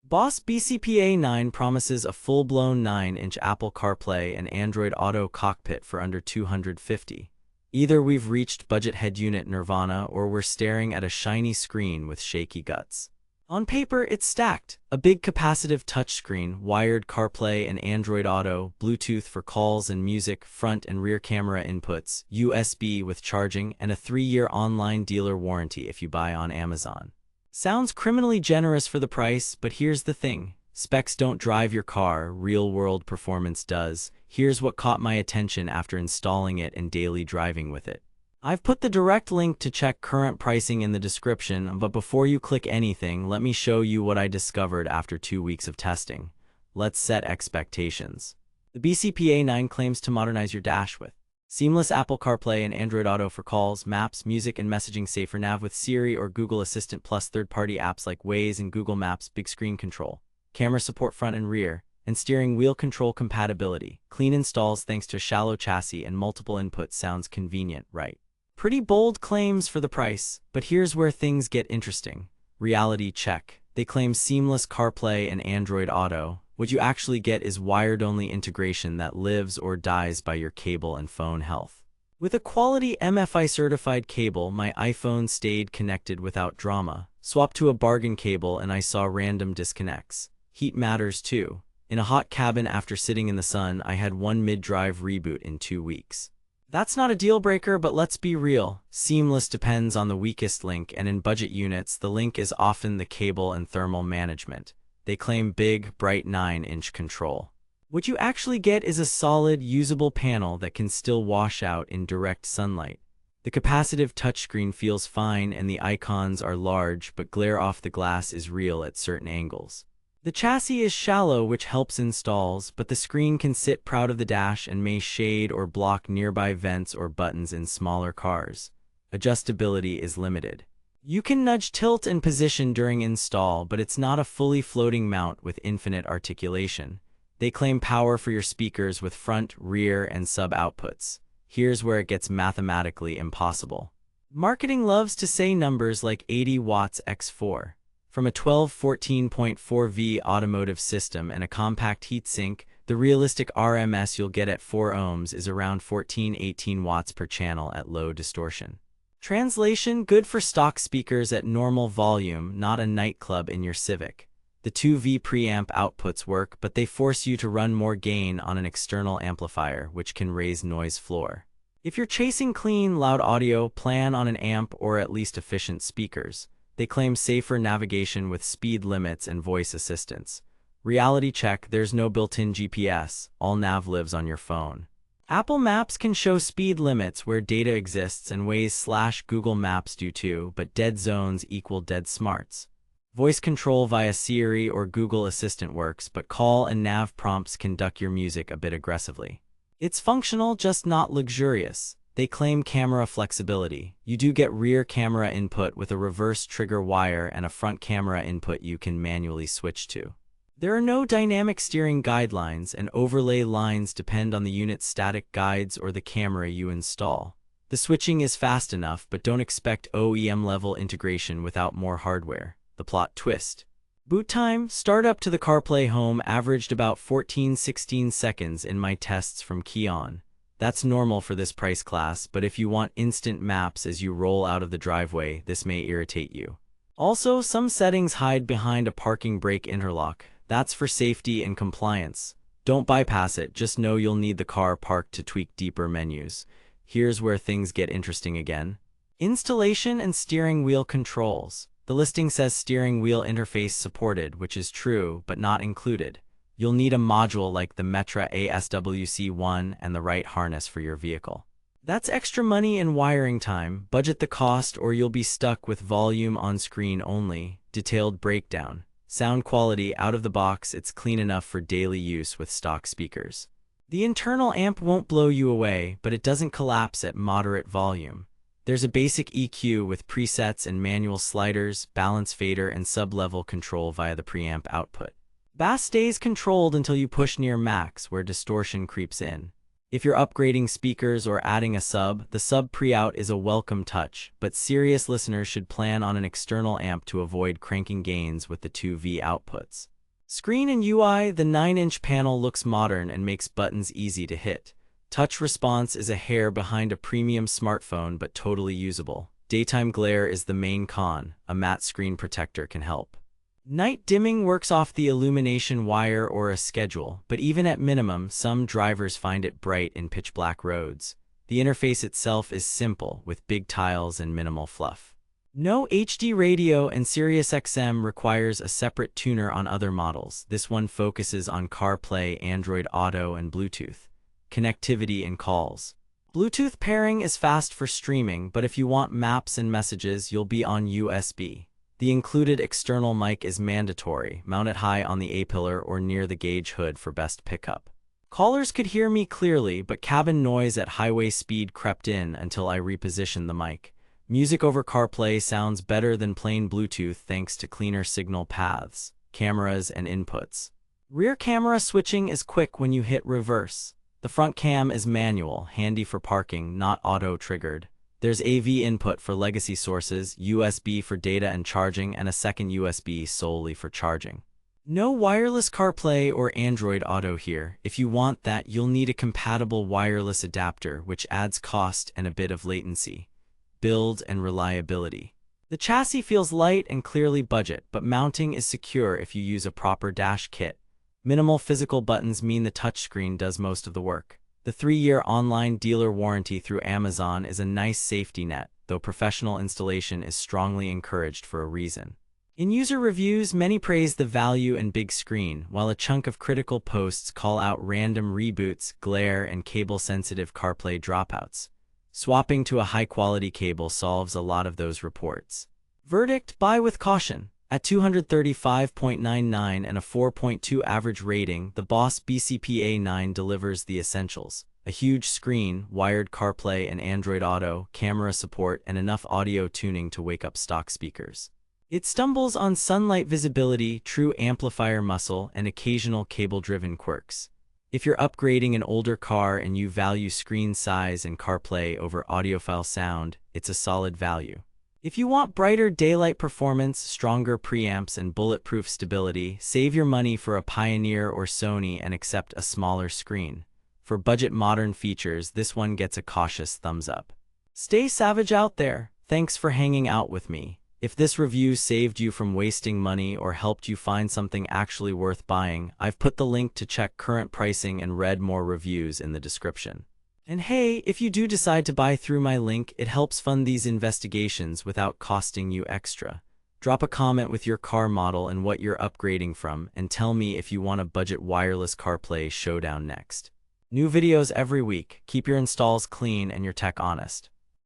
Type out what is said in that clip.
Boss BCPA9 promises a full-blown 9-inch Apple CarPlay and Android Auto cockpit for under $250. Either we've reached budget head unit nirvana or we're staring at a shiny screen with shaky guts. On paper, it's stacked. A big capacitive touchscreen, wired CarPlay and Android Auto, Bluetooth for calls and music, front and rear camera inputs, USB with charging, and a 3-year online dealer warranty if you buy on Amazon. Sounds criminally generous for the price, but here's the thing. Specs don't drive your car, real-world performance does. Here's what caught my attention after installing it and daily driving with it. I've put the direct link to check current pricing in the description, but before you click anything, let me show you what I discovered after 2 weeks of testing. Let's set expectations. The BCPA9 claims to modernize your dash with seamless Apple CarPlay and Android Auto for calls, maps, music, and messaging, safer nav with Siri or Google Assistant, plus third-party apps like Waze and Google Maps, big screen control, camera support front and rear, and steering wheel control compatibility. Clean installs thanks to a shallow chassis and multiple inputs. Sounds convenient, right? Pretty bold claims for the price, but here's where things get interesting. Reality check. They claim seamless CarPlay and Android Auto. What you actually get is wired-only integration that lives or dies by your cable and phone health. With a quality MFI-certified cable, my iPhone stayed connected without drama. Swap to a bargain cable and I saw random disconnects. Heat matters too. In a hot cabin after sitting in the sun, I had one mid-drive reboot in 2 weeks. That's not a deal breaker, but let's be real. Seamless depends on the weakest link, and in budget units, the link is often the cable and thermal management. They claim big, bright 9-inch control. What you actually get is a solid, usable panel that can still wash out in direct sunlight. The capacitive touchscreen feels fine and the icons are large, but glare off the glass is real at certain angles. The chassis is shallow, which helps installs, but the screen can sit proud of the dash and may shade or block nearby vents or buttons in smaller cars. Adjustability is limited. You can nudge, tilt, and position during install, but it's not a fully floating mount with infinite articulation. They claim power for your speakers with front, rear, and sub outputs. Here's where it gets mathematically impossible. Marketing loves to say numbers like 80 watts x4. From a 12-14.4V automotive system and a compact heatsink, the realistic RMS you'll get at 4 ohms is around 14-18 watts per channel at low distortion. Translation: good for stock speakers at normal volume, not a nightclub in your Civic. The 2V preamp outputs work, but they force you to run more gain on an external amplifier, which can raise noise floor. If you're chasing clean, loud audio, plan on an amp or at least efficient speakers. They claim safer navigation with speed limits and voice assistance. Reality check: there's no built-in GPS, all nav lives on your phone. Apple Maps can show speed limits where data exists, and Waze/Google Maps do too, but dead zones equal dead smarts. Voice control via Siri or Google Assistant works, but call and nav prompts can duck your music a bit aggressively. It's functional, just not luxurious. They claim camera flexibility. You do get rear camera input with a reverse trigger wire and a front camera input you can manually switch to. There are no dynamic steering guidelines, and overlay lines depend on the unit's static guides or the camera you install. The switching is fast enough, but don't expect OEM-level integration without more hardware. The plot twist. Boot time: startup to the CarPlay home averaged about 14-16 seconds in my tests from key on. That's normal for this price class, but if you want instant maps as you roll out of the driveway, this may irritate you. Also, some settings hide behind a parking brake interlock. That's for safety and compliance. Don't bypass it, just know you'll need the car parked to tweak deeper menus. Here's where things get interesting again. Installation and steering wheel controls. The listing says steering wheel interface supported, which is true, but not included. You'll need a module like the Metra ASWC1 and the right harness for your vehicle. That's extra money and wiring time. Budget the cost or you'll be stuck with volume on screen only. Detailed breakdown. Sound quality: out of the box, it's clean enough for daily use with stock speakers. The internal amp won't blow you away, but it doesn't collapse at moderate volume. There's a basic EQ with presets and manual sliders, balance fader, and sub-level control via the preamp output. Bass stays controlled until you push near max, where distortion creeps in. If you're upgrading speakers or adding a sub, the sub pre-out is a welcome touch, but serious listeners should plan on an external amp to avoid cranking gains with the 2V outputs. Screen and UI: the 9-inch panel looks modern and makes buttons easy to hit. Touch response is a hair behind a premium smartphone but totally usable. Daytime glare is the main con. A matte screen protector can help. Night dimming works off the illumination wire or a schedule, but even at minimum, some drivers find it bright in pitch-black roads. The interface itself is simple, with big tiles and minimal fluff. No HD radio, and Sirius XM requires a separate tuner on other models. This one focuses on CarPlay, Android Auto, and Bluetooth connectivity and calls. Bluetooth pairing is fast for streaming, but if you want maps and messages, you'll be on USB. The included external mic is mandatory. Mount it high on the A-pillar or near the gauge hood for best pickup. Callers could hear me clearly, but cabin noise at highway speed crept in until I repositioned the mic. Music over CarPlay sounds better than plain Bluetooth thanks to cleaner signal paths, cameras, and inputs. Rear camera switching is quick when you hit reverse. The front cam is manual, handy for parking, not auto-triggered. There's AV input for legacy sources, USB for data and charging, and a second USB solely for charging. No wireless CarPlay or Android Auto here. If you want that, you'll need a compatible wireless adapter, which adds cost and a bit of latency. Build and reliability. The chassis feels light and clearly budget, but mounting is secure if you use a proper dash kit. Minimal physical buttons mean the touchscreen does most of the work. The 3-year online dealer warranty through Amazon is a nice safety net, though professional installation is strongly encouraged for a reason. In user reviews, many praise the value and big screen, while a chunk of critical posts call out random reboots, glare, and cable-sensitive CarPlay dropouts. Swapping to a high-quality cable solves a lot of those reports. Verdict: buy with caution. At $235.99 and a 4.2 average rating, the Boss BCPA9 delivers the essentials: a huge screen, wired CarPlay and Android Auto, camera support, and enough audio tuning to wake up stock speakers. It stumbles on sunlight visibility, true amplifier muscle, and occasional cable-driven quirks. If you're upgrading an older car and you value screen size and CarPlay over audiophile sound, it's a solid value. If you want brighter daylight performance, stronger preamps, and bulletproof stability, save your money for a Pioneer or Sony and accept a smaller screen. For budget modern features, this one gets a cautious thumbs up. Stay savage out there. Thanks for hanging out with me. If this review saved you from wasting money or helped you find something actually worth buying, I've put the link to check current pricing and read more reviews in the description. And hey, if you do decide to buy through my link, it helps fund these investigations without costing you extra. Drop a comment with your car model and what you're upgrading from, and tell me if you want a budget wireless CarPlay showdown next. New videos every week. Keep your installs clean and your tech honest.